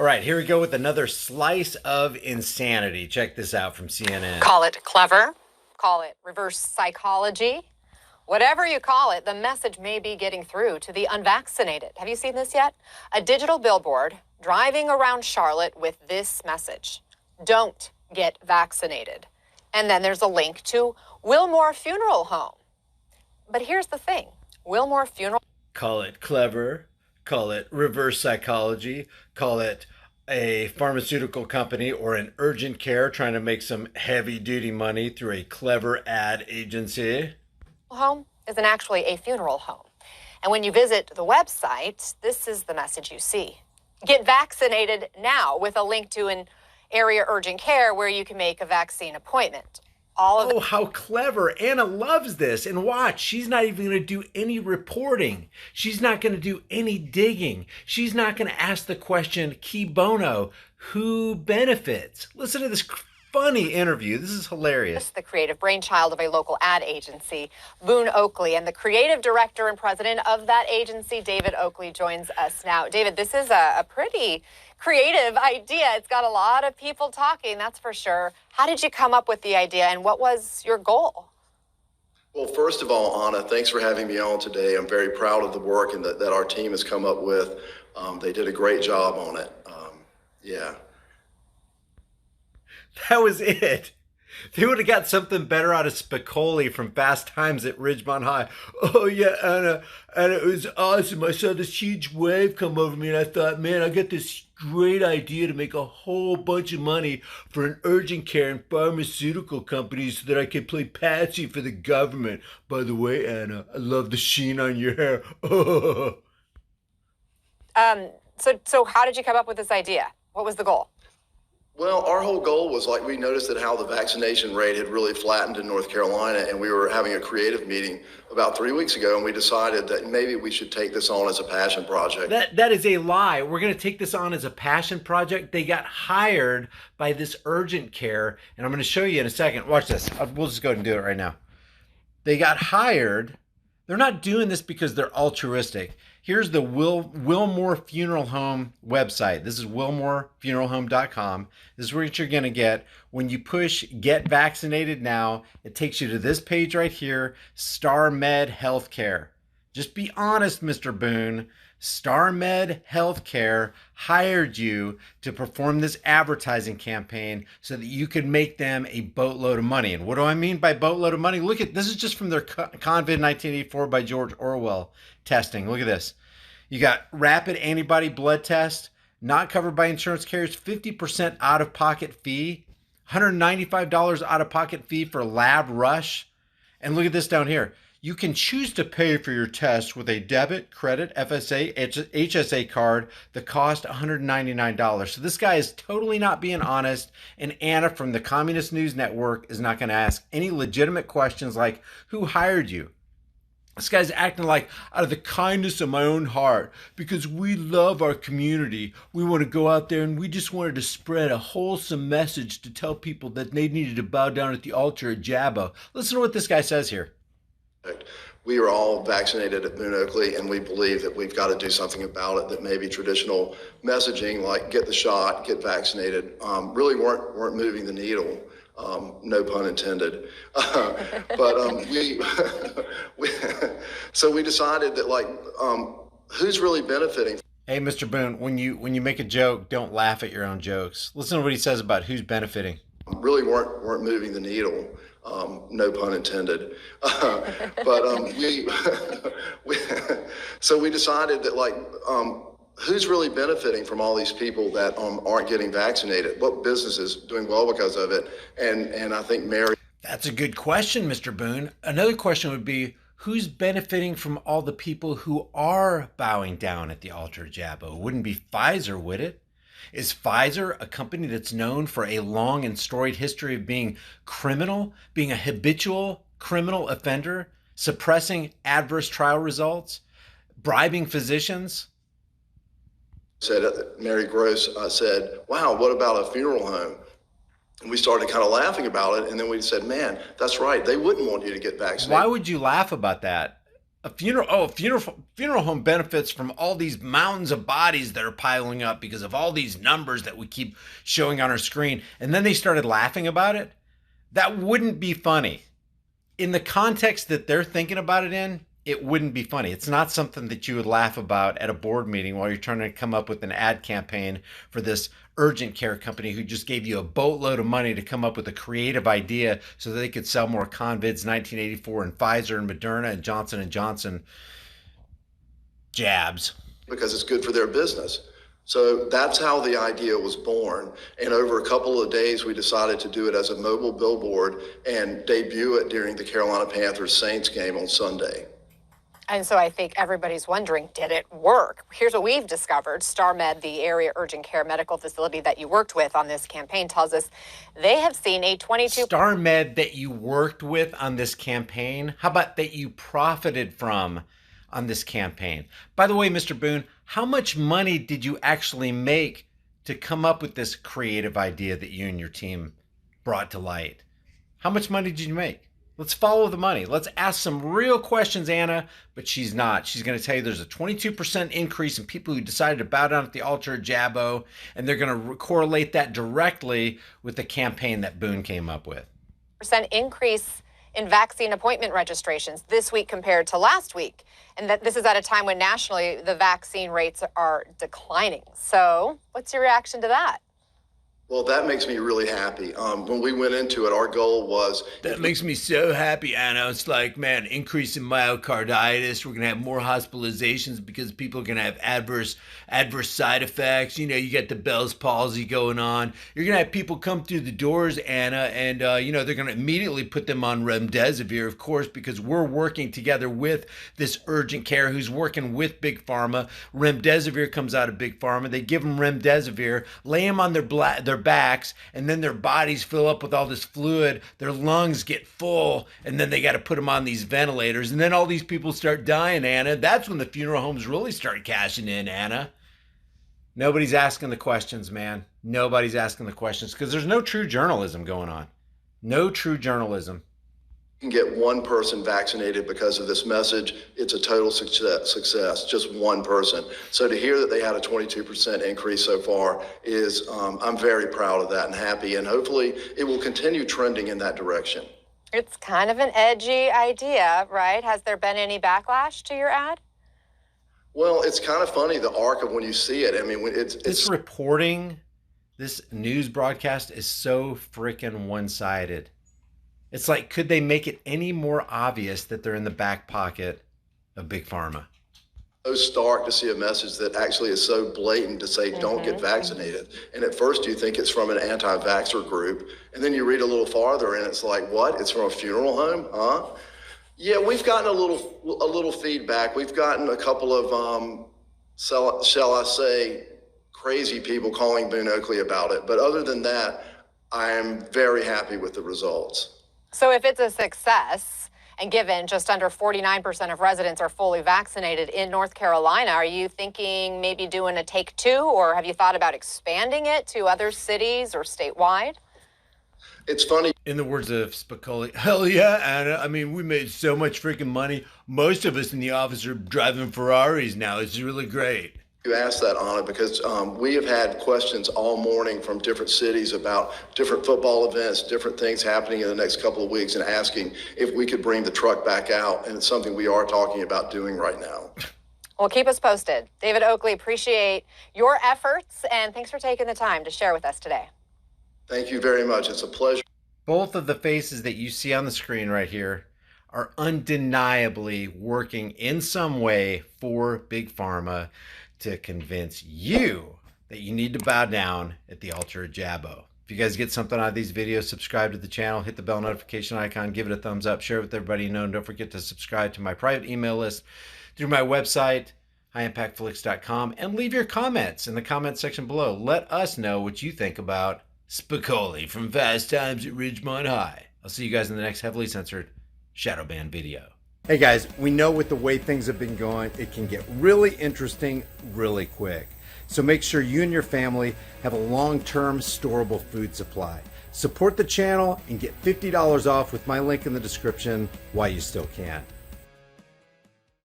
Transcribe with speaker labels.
Speaker 1: All right, here we go with another slice of insanity. Check this out from CNN.
Speaker 2: Call it clever, call it reverse psychology. Whatever you call it, the message may be getting through to the unvaccinated. Have you seen this yet? A digital billboard driving around Charlotte with this message: don't get vaccinated. And then there's a link to Wilmore Funeral Home. But here's the thing, Wilmore Funeral...
Speaker 1: Call it clever, call it reverse psychology, call it a pharmaceutical company or an urgent care trying to make some heavy duty money through a clever ad agency.
Speaker 2: Home isn't actually a funeral home. And when you visit the website, this is the message you see: get vaccinated now, with a link to an area urgent care where you can make a vaccine appointment.
Speaker 1: Oh, how clever. Anna loves this. And watch, she's not even going to do any reporting. She's not going to do any digging. She's not going to ask the question, key bono, who benefits? Listen to this funny interview. This is hilarious.
Speaker 2: The creative brainchild of a local ad agency, Boone Oakley, and the creative director and president of that agency, David Oakley, joins us now. David, this is a pretty creative idea. It's got a lot of people talking, that's for sure. How did you come up with the idea, and what was your goal?
Speaker 3: Well, first of all, Anna, thanks for having me on today. I'm very proud of the work and that our team has come up with. They did a great job on it. Yeah.
Speaker 1: That was it. They would have got something better out of Spicoli from Fast Times at Ridgemont High. Oh, yeah, Anna, it was awesome. I saw this huge wave come over me, and I thought, man, I got this great idea to make a whole bunch of money for an urgent care and pharmaceutical companies so that I could play patsy for the government. By the way, Anna, I love the sheen on your hair.
Speaker 2: So how did you come up with this idea? What was the goal?
Speaker 3: Well, our whole goal was, like, we noticed that how the vaccination rate had really flattened in North Carolina, and we were having a creative meeting about 3 weeks ago, and we decided that maybe we should take this on as a passion project.
Speaker 1: That is a lie. We're going to take this on as a passion project. They got hired by this urgent care, and I'm going to show you in a second. Watch this. We'll just go ahead and do it right now. They got hired. They're not doing this because they're altruistic. Here's the Wilmore Funeral Home website. This is wilmorefuneralhome.com. This is what you're going to get. When you push Get Vaccinated Now, it takes you to this page right here, StarMed Healthcare. Just be honest, Mr. Boone. StarMed Healthcare hired you to perform this advertising campaign so that you could make them a boatload of money. And what do I mean by boatload of money? Look at this, is just from their COVID 1984 by George Orwell testing. Look at this. You got rapid antibody blood test, not covered by insurance carriers, 50% out-of-pocket fee, $195 out-of-pocket fee for lab rush. And look at this down here. You can choose to pay for your test with a debit, credit, FSA, HSA card. The cost $199. So this guy is totally not being honest. And Anna from the Communist News Network is not going to ask any legitimate questions like, who hired you? This guy's acting like, out of the kindness of my own heart, because we love our community. We want to go out there and we just wanted to spread a wholesome message to tell people that they needed to bow down at the altar at Jabba. Listen to what this guy says here.
Speaker 3: We are all vaccinated at Boone Oakley, and we believe that we've got to do something about it, that maybe traditional messaging like get the shot, get vaccinated, really weren't moving the needle. No pun intended. So we decided that, who's really benefiting?
Speaker 1: Hey, Mr. Boone, when you make a joke, don't laugh at your own jokes. Listen to what he says about who's benefiting.
Speaker 3: Really weren't moving the needle. No pun intended. So we decided that, who's really benefiting from all these people that aren't getting vaccinated? What business is doing well because of it? And I think Mary...
Speaker 1: That's a good question, Mr. Boone. Another question would be, who's benefiting from all the people who are bowing down at the altar of Jabba? It wouldn't be Pfizer, would it? Is Pfizer a company that's known for a long and storied history of being criminal, being a habitual criminal offender, suppressing adverse trial results, bribing physicians?
Speaker 3: Mary Gross said, wow, what about a funeral home? And we started kind of laughing about it. And then we said, man, that's right. They wouldn't want you to get vaccinated.
Speaker 1: Why would you laugh about that? A funeral home benefits from all these mountains of bodies that are piling up because of all these numbers that we keep showing on our screen. And then they started laughing about it. That wouldn't be funny. In the context that they're thinking about it in, it wouldn't be funny. It's not something that you would laugh about at a board meeting while you're trying to come up with an ad campaign for this urgent care company who just gave you a boatload of money to come up with a creative idea so that they could sell more Convids 1984 and Pfizer and Moderna and Johnson & Johnson jabs.
Speaker 3: Because it's good for their business. So that's how the idea was born. And over a couple of days, we decided to do it as a mobile billboard and debut it during the Carolina Panthers Saints game on Sunday.
Speaker 2: And so I think everybody's wondering, did it work? Here's what we've discovered. StarMed, the area urgent care medical facility that you worked with on this campaign, tells us they have seen a 22...
Speaker 1: StarMed that you worked with on this campaign? How about that you profited from on this campaign? By the way, Mr. Boone, how much money did you actually make to come up with this creative idea that you and your team brought to light? How much money did you make? Let's follow the money. Let's ask some real questions, Anna, but she's not. She's going to tell you there's a 22% increase in people who decided to bow down at the altar of Jabbo, and they're going to correlate that directly with the campaign that Boone came up with.
Speaker 2: Percent increase in vaccine appointment registrations this week compared to last week. And that this is at a time when nationally the vaccine rates are declining. So what's your reaction to that?
Speaker 3: Well, that makes me really happy. When we went into it, our goal was...
Speaker 1: That makes me so happy, Anna. It's like, man, increase in myocarditis. We're going to have more hospitalizations because people are going to have adverse side effects. You know, you get the Bell's palsy going on. You're going to have people come through the doors, Anna, and, they're going to immediately put them on remdesivir, of course, because we're working together with this urgent care who's working with Big Pharma. Remdesivir comes out of Big Pharma. They give them remdesivir, lay them on their backs, and then their bodies fill up with all this fluid, their lungs get full, and then they got to put them on these ventilators, and then all these people start dying, Anna. That's when the funeral homes really start cashing in, Anna. Nobody's asking the questions, man. Nobody's asking the questions because there's no true journalism going on. No true journalism.
Speaker 3: Can get one person vaccinated because of this message, it's a total success, just one person. So to hear that they had a 22% increase so far is, I'm very proud of that and happy, and hopefully it will continue trending in that direction.
Speaker 2: It's kind of an edgy idea, right? Has there been any backlash to your ad?
Speaker 3: Well, it's kind of funny, the arc of when you see it. I mean,
Speaker 1: This reporting, this news broadcast is so freaking one-sided. It's like, could they make it any more obvious that they're in the back pocket of Big Pharma?
Speaker 3: So stark to see a message that actually is so blatant to say, don't get vaccinated. And at first you think it's from an anti-vaxxer group. And then you read a little farther and it's like, what? It's from a funeral home? Huh? Yeah, we've gotten a little feedback. We've gotten a couple of, shall I say, crazy people calling Boone Oakley about it. But other than that, I am very happy with the results.
Speaker 2: So if it's a success, and given just under 49% of residents are fully vaccinated in North Carolina, are you thinking maybe doing a take two, or have you thought about expanding it to other cities or statewide?
Speaker 3: It's funny.
Speaker 1: In the words of Spicoli, hell yeah, Anna. I mean, we made so much freaking money. Most of us in the office are driving Ferraris now. It's really great.
Speaker 3: You asked that, Anna, because we have had questions all morning from different cities about different football events, different things happening in the next couple of weeks, and asking if we could bring the truck back out. And it's something we are talking about doing right now.
Speaker 2: Well, keep us posted. David Oakley, appreciate your efforts, and thanks for taking the time to share with us today.
Speaker 3: Thank you very much. It's a pleasure.
Speaker 1: Both of the faces that you see on the screen right here are undeniably working in some way for Big Pharma to convince you that you need to bow down at the altar of Jabbo. If you guys get something out of these videos, subscribe to the channel, hit the bell notification icon, give it a thumbs up, share it with everybody you know, and don't forget to subscribe to my private email list through my website, impactflix.com, and leave your comments in the comment section below. Let us know what you think about Spicoli from Fast Times at Ridgemont High. I'll see you guys in the next heavily censored shadow ban video. Hey guys, we know with the way things have been going, it can get really interesting really quick. So make sure you and your family have a long-term storable food supply. Support the channel and get $50 off with my link in the description while you still can.